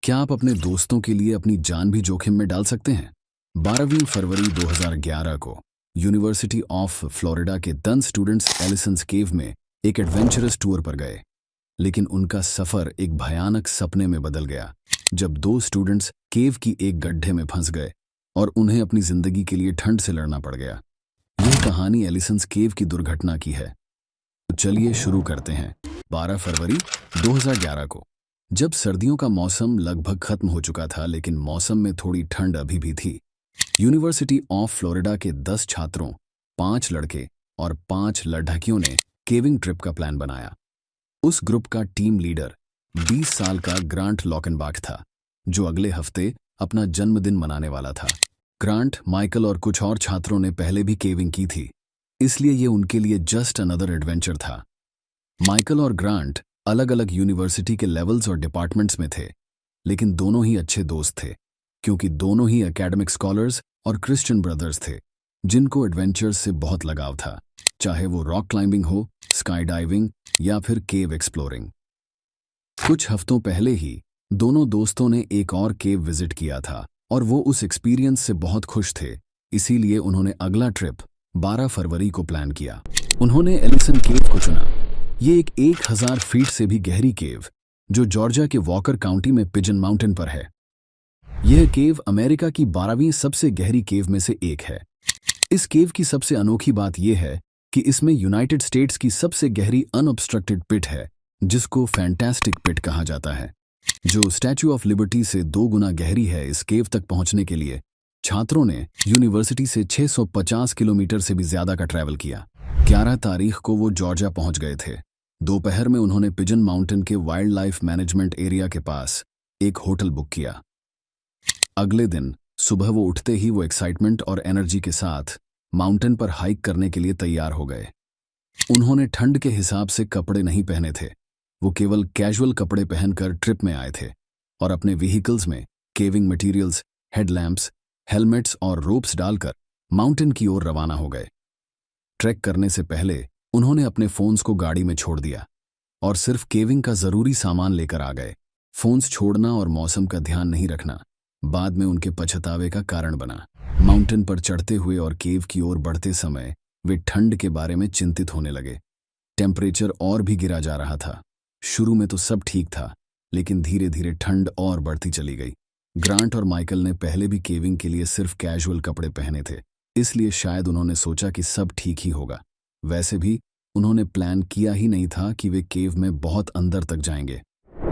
क्या आप अपने दोस्तों के लिए अपनी जान भी जोखिम में डाल सकते हैं? 12वीं फरवरी 2011 को यूनिवर्सिटी ऑफ फ्लोरिडा के 10 स्टूडेंट्स एलिसन्स केव में एक एडवेंचरस टूर पर गए, लेकिन उनका सफर एक भयानक सपने में बदल गया जब 2 स्टूडेंट्स केव की एक गड्ढे में फंस गए और उन्हें अपनी जिंदगी के लिए ठंड से लड़ना पड़ गया। यह कहानी एलिसन्स केव की दुर्घटना की है। तो चलिए शुरू करते हैं। 12 फरवरी 2011 को जब सर्दियों का मौसम लगभग खत्म हो चुका था, लेकिन मौसम में थोड़ी ठंड अभी भी थी, यूनिवर्सिटी ऑफ फ्लोरिडा के 10 छात्रों, 5 लड़के और 5 लड़कियों ने केविंग ट्रिप का प्लान बनाया। उस ग्रुप का टीम लीडर 20 साल का ग्रांट लॉकेनबाख था, जो अगले हफ्ते अपना जन्मदिन मनाने वाला था। ग्रांट, माइकल और कुछ और छात्रों ने पहले भी केविंग की थी, इसलिए ये उनके लिए जस्ट अनदर एडवेंचर था। माइकल और ग्रांट अलग अलग यूनिवर्सिटी के लेवल्स और डिपार्टमेंट्स में थे, लेकिन दोनों ही अच्छे दोस्त थे, क्योंकि दोनों ही एकेडमिक स्कॉलर्स और क्रिश्चियन ब्रदर्स थे जिनको एडवेंचर्स से बहुत लगाव था, चाहे वो रॉक क्लाइंबिंग हो, स्काई डाइविंग या फिर केव एक्सप्लोरिंग। कुछ हफ्तों पहले ही दोनों दोस्तों ने एक और केव विजिट किया था और वो उस एक्सपीरियंस से बहुत खुश थे, इसीलिए उन्होंने अगला ट्रिप 12 फरवरी को प्लान किया। उन्होंने एलिसन केव को चुना। ये एक 1000 फीट से भी गहरी केव जो जॉर्जिया के वॉकर काउंटी में पिजन माउंटेन पर है। यह केव अमेरिका की 12वीं सबसे गहरी केव में से एक है। इस केव की सबसे अनोखी बात यह है कि इसमें यूनाइटेड स्टेट्स की सबसे गहरी अनऑब्स्ट्रक्टेड पिट है, जिसको फैंटास्टिक पिट कहा जाता है, जो स्टैच्यू ऑफ लिबर्टी से 2 गुना गहरी है। इस केव तक पहुंचने के लिए छात्रों ने यूनिवर्सिटी से 650 किलोमीटर से भी ज्यादा का ट्रैवल किया। 11 तारीख को वो जॉर्जिया पहुंच गए थे। दोपहर में उन्होंने पिजन माउंटेन के वाइल्ड लाइफ मैनेजमेंट एरिया के पास एक होटल बुक किया। अगले दिन सुबह वो उठते ही वो एक्साइटमेंट और एनर्जी के साथ माउंटेन पर हाइक करने के लिए तैयार हो गए। उन्होंने ठंड के हिसाब से कपड़े नहीं पहने थे, वो केवल कैजुअल कपड़े पहनकर ट्रिप में आए थे और अपने व्हीकल्स में केविंग मटेरियल्स, हेडलैम्प्स, हेलमेट्स और रोप्स डालकर माउंटेन की ओर रवाना हो गए। ट्रैक करने से पहले उन्होंने अपने फोन्स को गाड़ी में छोड़ दिया और सिर्फ केविंग का जरूरी सामान लेकर आ गए। फोन्स छोड़ना और मौसम का ध्यान नहीं रखना बाद में उनके पछतावे का कारण बना। माउंटेन पर चढ़ते हुए और केव की ओर बढ़ते समय वे ठंड के बारे में चिंतित होने लगे। टेम्परेचर और भी गिरा जा रहा था। शुरू में तो सब ठीक था, लेकिन धीरे धीरे ठंड और बढ़ती चली गई। ग्रांट और माइकल ने पहले भी केविंग के लिए सिर्फ कैजुअल कपड़े पहने थे, इसलिए शायद उन्होंने सोचा कि सब ठीक ही होगा। वैसे भी उन्होंने प्लान किया ही नहीं था कि वे केव में बहुत अंदर तक जाएंगे।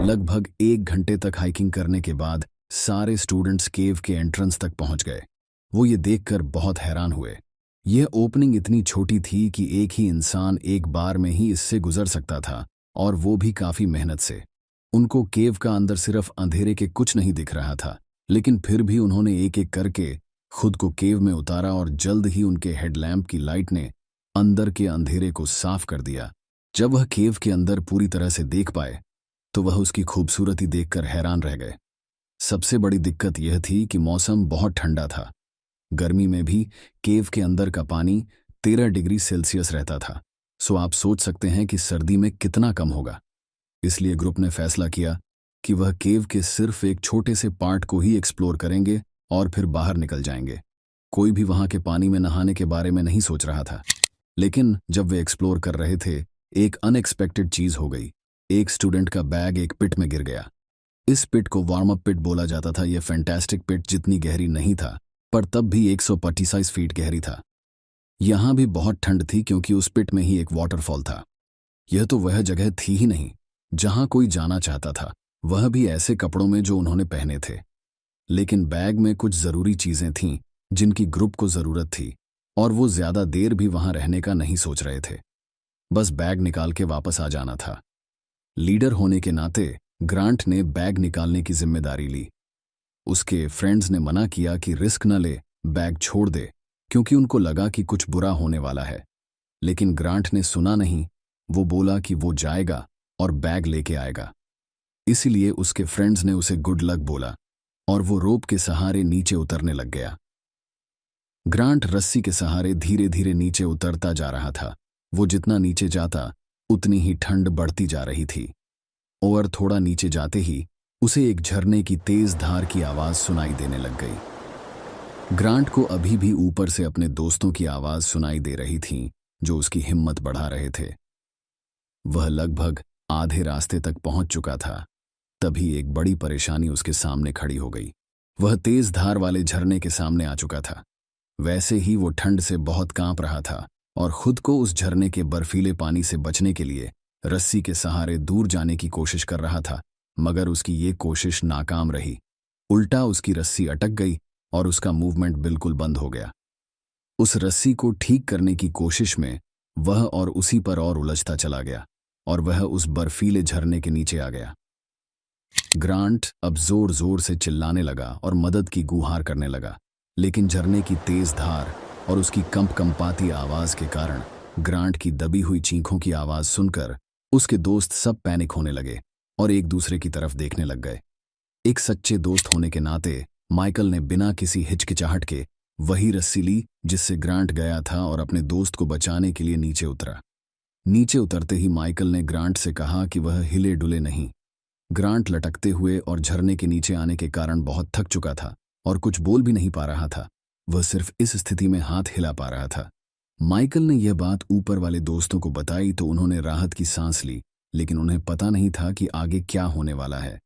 लगभग 1 घंटे तक हाइकिंग करने के बाद सारे स्टूडेंट्स केव के एंट्रेंस तक पहुंच गए। वो ये देखकर बहुत हैरान हुए। यह ओपनिंग इतनी छोटी थी कि एक ही इंसान एक बार में ही इससे गुजर सकता था, और वो भी काफी मेहनत से। उनको केव का अंदर सिर्फ अंधेरे के कुछ नहीं दिख रहा था, लेकिन फिर भी उन्होंने एक एक करके खुद को केव में उतारा और जल्द ही उनके हेडलैम्प की लाइट ने अंदर के अंधेरे को साफ कर दिया। जब वह केव के अंदर पूरी तरह से देख पाए तो वह उसकी खूबसूरती देखकर हैरान रह गए। सबसे बड़ी दिक्कत यह थी कि मौसम बहुत ठंडा था। गर्मी में भी केव के अंदर का पानी 13 डिग्री सेल्सियस रहता था, सो आप सोच सकते हैं कि सर्दी में कितना कम होगा। इसलिए ग्रुप ने फैसला किया कि वह केव के सिर्फ एक छोटे से पार्ट को ही एक्सप्लोर करेंगे और फिर बाहर निकल जाएंगे। कोई भी वहां के पानी में नहाने के बारे में नहीं सोच रहा था, लेकिन जब वे एक्सप्लोर कर रहे थे, एक अनएक्सपेक्टेड चीज हो गई। एक स्टूडेंट का बैग एक पिट में गिर गया। इस पिट को वार्म अप पिट बोला जाता था। यह फैंटास्टिक पिट जितनी गहरी नहीं था, पर तब भी 125 फीट गहरी था। यहां भी बहुत ठंड थी, क्योंकि उस पिट में ही एक वाटरफॉल था। यह तो वह जगह थी ही नहीं जहां कोई जाना चाहता था, वह भी ऐसे कपड़ों में जो उन्होंने पहने थे। लेकिन बैग में कुछ जरूरी चीजें थीं जिनकी ग्रुप को जरूरत थी, और वो ज्यादा देर भी वहां रहने का नहीं सोच रहे थे। बस बैग निकाल के वापस आ जाना था। लीडर होने के नाते ग्रांट ने बैग निकालने की जिम्मेदारी ली। उसके फ्रेंड्स ने मना किया कि रिस्क न ले, बैग छोड़ दे, क्योंकि उनको लगा कि कुछ बुरा होने वाला है। लेकिन ग्रांट ने सुना नहीं। वो बोला कि वो जाएगा और बैग लेके आएगा। इसीलिए उसके फ्रेंड्स ने उसे गुड लक बोला और वो रोप के सहारे नीचे उतरने लग गया। ग्रांट रस्सी के सहारे धीरे धीरे नीचे उतरता जा रहा था। वो जितना नीचे जाता उतनी ही ठंड बढ़ती जा रही थी, और थोड़ा नीचे जाते ही उसे एक झरने की तेज धार की आवाज सुनाई देने लग गई। ग्रांट को अभी भी ऊपर से अपने दोस्तों की आवाज सुनाई दे रही थी जो उसकी हिम्मत बढ़ा रहे थे। वह लगभग आधे रास्ते तक पहुंच चुका था, तभी एक बड़ी परेशानी उसके सामने खड़ी हो गई। वह तेज धार वाले झरने के सामने आ चुका था। वैसे ही वो ठंड से बहुत कांप रहा था और खुद को उस झरने के बर्फीले पानी से बचने के लिए रस्सी के सहारे दूर जाने की कोशिश कर रहा था, मगर उसकी ये कोशिश नाकाम रही। उल्टा उसकी रस्सी अटक गई और उसका मूवमेंट बिल्कुल बंद हो गया। उस रस्सी को ठीक करने की कोशिश में वह और उसी पर और उलझता चला गया और वह उस बर्फीले झरने के नीचे आ गया। ग्रांट अब जोर जोर से चिल्लाने लगा और मदद की गुहार करने लगा, लेकिन झरने की तेज धार और उसकी कंपकंपाती आवाज के कारण ग्रांट की दबी हुई चीखों की आवाज सुनकर उसके दोस्त सब पैनिक होने लगे और एक दूसरे की तरफ देखने लग गए। एक सच्चे दोस्त होने के नाते माइकल ने बिना किसी हिचकिचाहट के वही रस्सी ली जिससे ग्रांट गया था और अपने दोस्त को बचाने के लिए नीचे उतरा। नीचे उतरते ही माइकल ने ग्रांट से कहा कि वह हिले डुले नहीं। ग्रांट लटकते हुए और झरने के नीचे आने के कारण बहुत थक चुका था और कुछ बोल भी नहीं पा रहा था। वह सिर्फ इस स्थिति में हाथ हिला पा रहा था। माइकल ने यह बात ऊपर वाले दोस्तों को बताई तो उन्होंने राहत की सांस ली, लेकिन उन्हें पता नहीं था कि आगे क्या होने वाला है।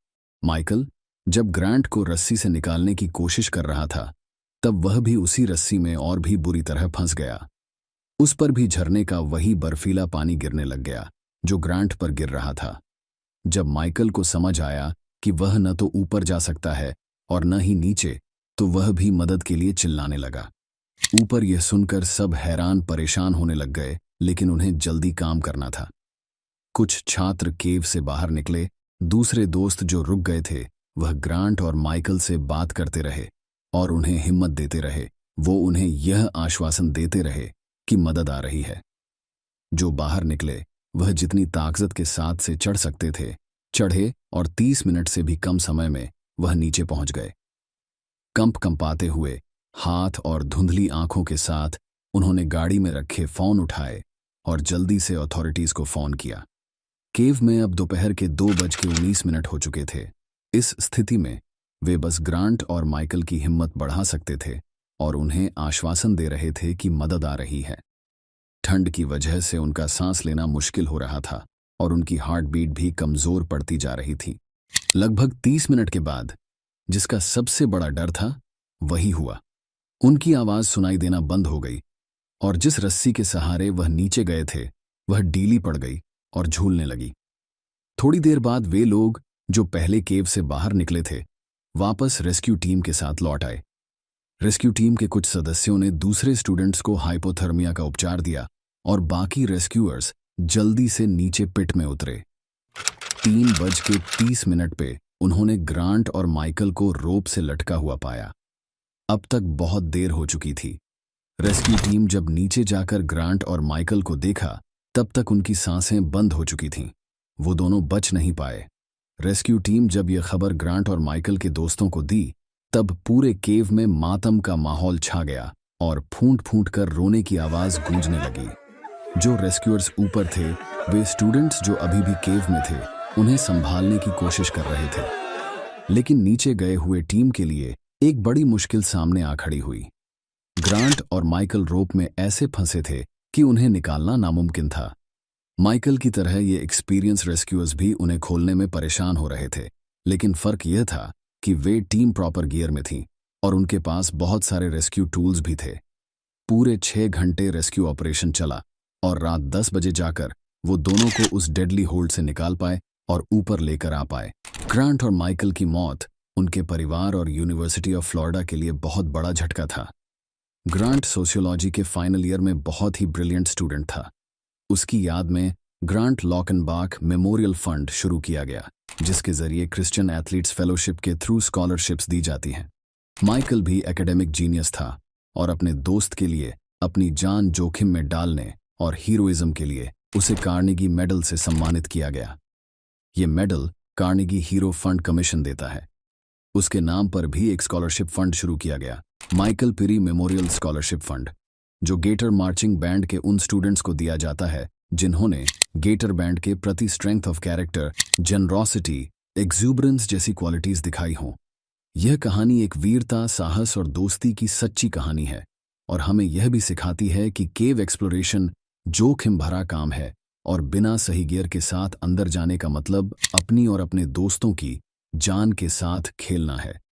माइकल जब ग्रांट को रस्सी से निकालने की कोशिश कर रहा था, तब वह भी उसी रस्सी में और भी बुरी तरह फंस गया। उस पर भी झरने का वही बर्फीला पानी गिरने लग गया जो ग्रांट पर गिर रहा था। जब माइकल को समझ आया कि वह न तो ऊपर जा सकता है और न ही नीचे, तो वह भी मदद के लिए चिल्लाने लगा। ऊपर यह सुनकर सब हैरान परेशान होने लग गए, लेकिन उन्हें जल्दी काम करना था। कुछ छात्र केव से बाहर निकले। दूसरे दोस्त जो रुक गए थे वह ग्रांट और माइकल से बात करते रहे और उन्हें हिम्मत देते रहे। वो उन्हें यह आश्वासन देते रहे कि मदद आ रही है। जो बाहर निकले वह जितनी ताकत के साथ से चढ़ सकते थे चढ़े और 30 मिनट से भी कम समय में वह नीचे पहुंच गए। कंपाते हुए हाथ और धुंधली आंखों के साथ उन्होंने गाड़ी में रखे फोन उठाए और जल्दी से अथॉरिटीज को फोन किया। केव में अब दोपहर के 2:19 हो चुके थे। इस स्थिति में वे बस ग्रांट और माइकल की हिम्मत बढ़ा सकते थे और उन्हें आश्वासन दे रहे थे कि मदद आ रही है। ठंड की वजह से उनका सांस लेना मुश्किल हो रहा था और उनकी हार्ट बीट भी कमजोर पड़ती जा रही थी। लगभग 30 मिनट के बाद जिसका सबसे बड़ा डर था वही हुआ। उनकी आवाज सुनाई देना बंद हो गई और जिस रस्सी के सहारे वह नीचे गए थे वह ढीली पड़ गई और झूलने लगी। थोड़ी देर बाद वे लोग जो पहले केव से बाहर निकले थे वापस रेस्क्यू टीम के साथ लौट आए। रेस्क्यू टीम के कुछ सदस्यों ने दूसरे स्टूडेंट्स को हाइपोथर्मिया का उपचार दिया और बाकी रेस्क्यूअर्स जल्दी से नीचे पिट में उतरे। 3:30 पे उन्होंने ग्रांट और माइकल को रोप से लटका हुआ पाया। अब तक बहुत देर हो चुकी थी। रेस्क्यू टीम जब नीचे जाकर ग्रांट और माइकल को देखा तब तक उनकी सांसें बंद हो चुकी थीं। वो दोनों बच नहीं पाए। रेस्क्यू टीम जब यह खबर ग्रांट और माइकल के दोस्तों को दी तब पूरे केव में मातम का माहौल छा गया और फूंट फूंट कर रोने की आवाज गूंजने लगी। जो रेस्क्यूअर्स ऊपर थे वे स्टूडेंट्स जो अभी भी केव में थे उन्हें संभालने की कोशिश कर रहे थे, लेकिन नीचे गए हुए टीम के लिए एक बड़ी मुश्किल सामने आ खड़ी हुई। ग्रांट और माइकल रोप में ऐसे फंसे थे कि उन्हें निकालना नामुमकिन था। माइकल की तरह ये एक्सपीरियंस रेस्क्यूअर्स भी उन्हें खोलने में परेशान हो रहे थे, लेकिन फर्क यह था कि वे टीम प्रॉपर गियर में थी और उनके पास बहुत सारे रेस्क्यू टूल्स भी थे। पूरे 6 घंटे रेस्क्यू ऑपरेशन चला और रात 10 बजे जाकर वो दोनों को उस डेडली होल्ड से निकाल पाए और ऊपर लेकर आ पाए। ग्रांट और माइकल की मौत उनके परिवार और यूनिवर्सिटी ऑफ फ्लोरिडा के लिए बहुत बड़ा झटका था। ग्रांट सोशियोलॉजी के फाइनल ईयर में बहुत ही ब्रिलियंट स्टूडेंट था। उसकी याद में ग्रांट लॉकनबाख मेमोरियल फंड शुरू किया गया जिसके जरिए क्रिश्चियन एथलीट्स फेलोशिप के थ्रू स्कॉलरशिप्स दी जाती हैं। माइकल भी एकेडमिक जीनियस था और अपने दोस्त के लिए अपनी जान जोखिम में डालने और हीरोइज्म के लिए उसे कार्नेगी मेडल से सम्मानित किया गया। ये medal Carnegie hero fund commission देता है। उसके नाम पर भी एक स्कॉलरशिप फंड शुरू किया गया, माइकल पिरी मेमोरियल स्कॉलरशिप फंड, जो गेटर मार्चिंग बैंड के उन स्टूडेंट्स को दिया जाता है जिन्होंने गेटर बैंड के प्रति स्ट्रेंथ ऑफ कैरेक्टर, जेनरोसिटी, एक्सूबरेंस जैसी क्वालिटीज दिखाई हों। यह कहानी एक वीरता, साहस और दोस्ती की सच्ची कहानी है और हमें यह भी सिखाती है कि केव एक्सप्लोरेशन जोखिम भरा काम है और बिना सही गियर के साथ अंदर जाने का मतलब अपनी और अपने दोस्तों की जान के साथ खेलना है।